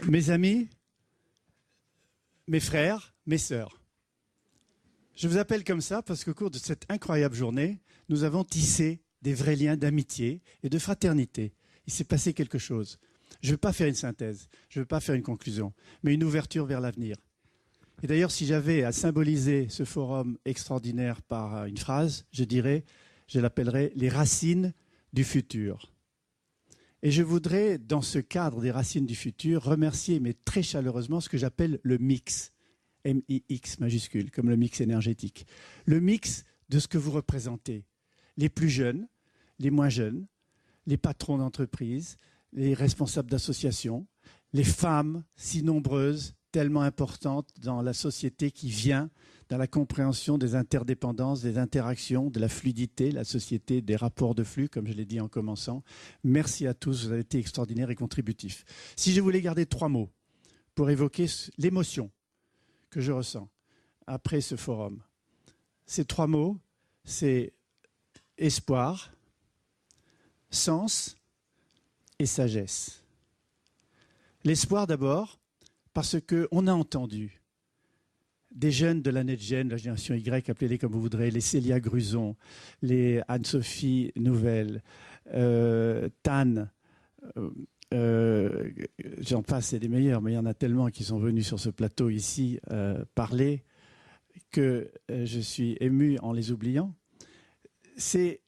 Mes amis, mes frères, mes sœurs, je vous appelle comme ça parce qu'au cours de cette incroyable journée, nous avons tissé des vrais liens d'amitié et de fraternité. Il s'est passé quelque chose. Je ne veux pas faire une synthèse, je ne veux pas faire une conclusion, mais une ouverture vers l'avenir. Et d'ailleurs, si j'avais à symboliser ce forum extraordinaire par une phrase, je l'appellerais « les racines du futur ». Et je voudrais, dans ce cadre des racines du futur, remercier, mais très chaleureusement, ce que j'appelle le mix, M-I-X majuscule, comme le mix énergétique. Le mix de ce que vous représentez, les plus jeunes, les moins jeunes, les patrons d'entreprise, les responsables d'associations, les femmes si nombreuses, tellement importante dans la société qui vient, dans la compréhension des interdépendances, des interactions, de la fluidité, la société des rapports de flux, comme je l'ai dit en commençant. Merci à tous, vous avez été extraordinaires et contributifs. Si je voulais garder 3 mots pour évoquer l'émotion que je ressens après ce forum, ces 3 mots, c'est espoir, sens et sagesse. L'espoir d'abord, parce qu'on a entendu des jeunes de la NetGen, la génération Y, appelez-les comme vous voudrez, les Célia Gruson, les Anne-Sophie Nouvelle, Tan, j'en passe, c'est des meilleurs, mais il y en a tellement qui sont venus sur ce plateau ici parler que je suis ému en les oubliant. C'est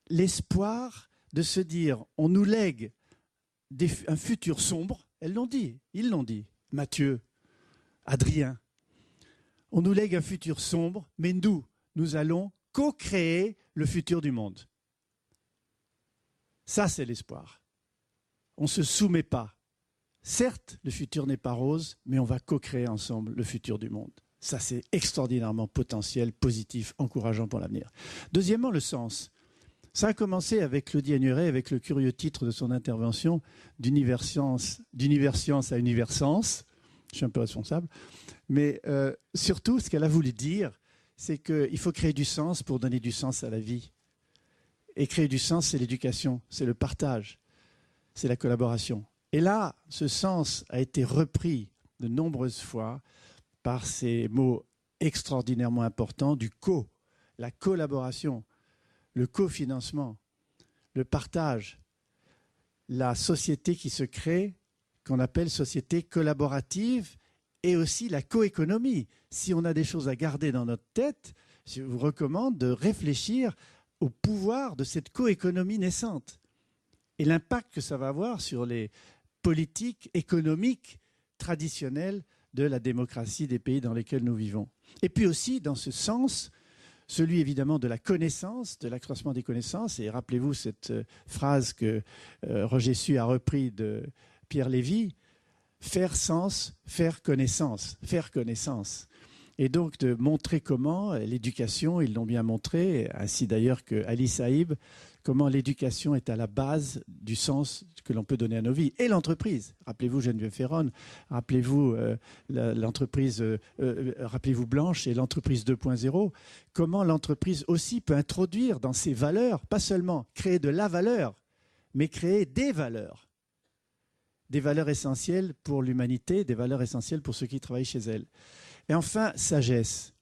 l'espoir de se dire, on nous lègue un futur sombre, elles l'ont dit, ils l'ont dit. Mathieu, Adrien, on nous lègue un futur sombre, mais nous allons co-créer le futur du monde. Ça, c'est l'espoir. On ne se soumet pas. Certes, le futur n'est pas rose, mais on va co-créer ensemble le futur du monde. Ça, c'est extraordinairement potentiel, positif, encourageant pour l'avenir. Deuxièmement, le sens. Ça a commencé avec Claudie Agnuret, avec le curieux titre de son intervention d'univers science à univers sens. Je suis un peu responsable. Mais surtout, ce qu'elle a voulu dire, c'est qu'il faut créer du sens pour donner du sens à la vie. Et créer du sens, c'est l'éducation, c'est le partage, c'est la collaboration. Et là, ce sens a été repris de nombreuses fois par ces mots extraordinairement importants du la collaboration, le cofinancement, le partage, la société qui se crée, qu'on appelle société collaborative, et aussi la coéconomie. Si on a des choses à garder dans notre tête, je vous recommande de réfléchir au pouvoir de cette coéconomie naissante et l'impact que ça va avoir sur les politiques économiques traditionnelles de la démocratie des pays dans lesquels nous vivons. Et puis aussi, dans ce sens, celui évidemment de la connaissance, de l'accroissement des connaissances. Et rappelez-vous cette phrase que Roger Su a repris de Pierre Lévy, faire sens, faire connaissance, faire connaissance. Et donc de montrer comment l'éducation, ils l'ont bien montré, ainsi d'ailleurs que Ali Saïb, comment l'éducation est à la base du sens que l'on peut donner à nos vies. Et l'entreprise, rappelez-vous Geneviève Ferron, rappelez-vous l'entreprise, rappelez-vous Blanche et l'entreprise 2.0, comment l'entreprise aussi peut introduire dans ses valeurs, pas seulement créer de la valeur, mais créer des valeurs essentielles pour l'humanité, des valeurs essentielles pour ceux qui travaillent chez elle. Et enfin, sagesse.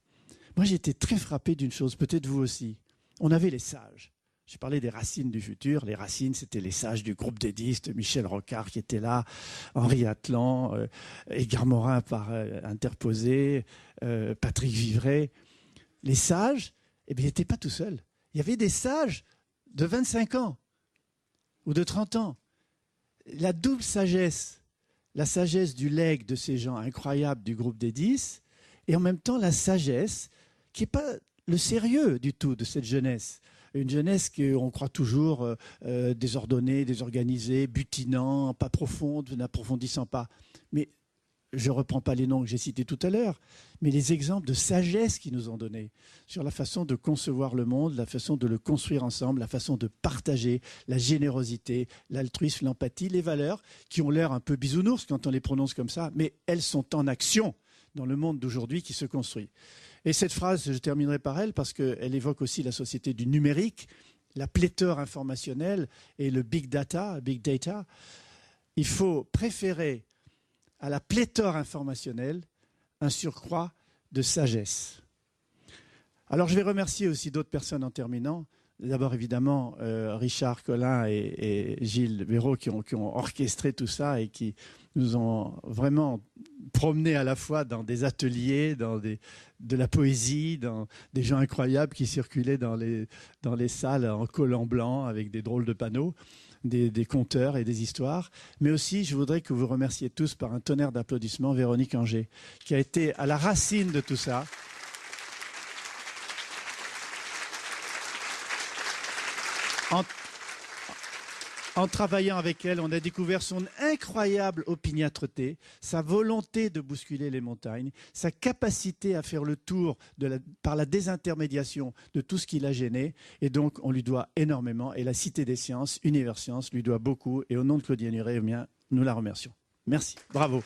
Moi, j'ai été très frappé d'une chose, peut-être vous aussi. On avait les sages. J'ai parlé des racines du futur. Les racines, c'était les sages du groupe d'édistes, Michel Rocard qui était là, Henri Atlan, Edgar Morin par interposé, Patrick Vivray. Les sages, eh bien, ils n'étaient pas tout seuls. Il y avait des sages de 25 ans ou de 30 ans. La double sagesse, la sagesse du legs de ces gens incroyables du groupe des 10, et en même temps la sagesse qui n'est pas le sérieux du tout de cette jeunesse. Une jeunesse qu'on croit toujours désordonnée, désorganisée, butinant, pas profonde, n'approfondissant pas. Mais je ne reprends pas les noms que j'ai cités tout à l'heure, mais les exemples de sagesse qu'ils nous ont donnés sur la façon de concevoir le monde, la façon de le construire ensemble, la façon de partager, la générosité, l'altruisme, l'empathie, les valeurs qui ont l'air un peu bisounours quand on les prononce comme ça, mais elles sont en action dans le monde d'aujourd'hui qui se construit. Et cette phrase, je terminerai par elle parce qu'elle évoque aussi la société du numérique. la pléthore informationnelle et le big data, il faut préférer à la pléthore informationnelle un surcroît de sagesse. Alors je vais remercier aussi d'autres personnes en terminant. D'abord évidemment Richard Collin et Gilles Béraud qui ont orchestré tout ça et qui nous ont vraiment promenés à la fois dans des ateliers, de la poésie, dans des gens incroyables qui circulaient dans les salles en collant blanc avec des drôles de panneaux, des conteurs et des histoires. Mais aussi, je voudrais que vous remerciez tous par un tonnerre d'applaudissements Véronique Anger, qui a été à la racine de tout ça. En travaillant avec elle, on a découvert son incroyable opiniâtreté, sa volonté de bousculer les montagnes, sa capacité à faire le tour par la désintermédiation de tout ce qui l'a gêné. Et donc, on lui doit énormément. Et la Cité des Sciences, Univers Sciences, lui doit beaucoup. Et au nom de Claudien Nuret, nous la remercions. Merci. Bravo.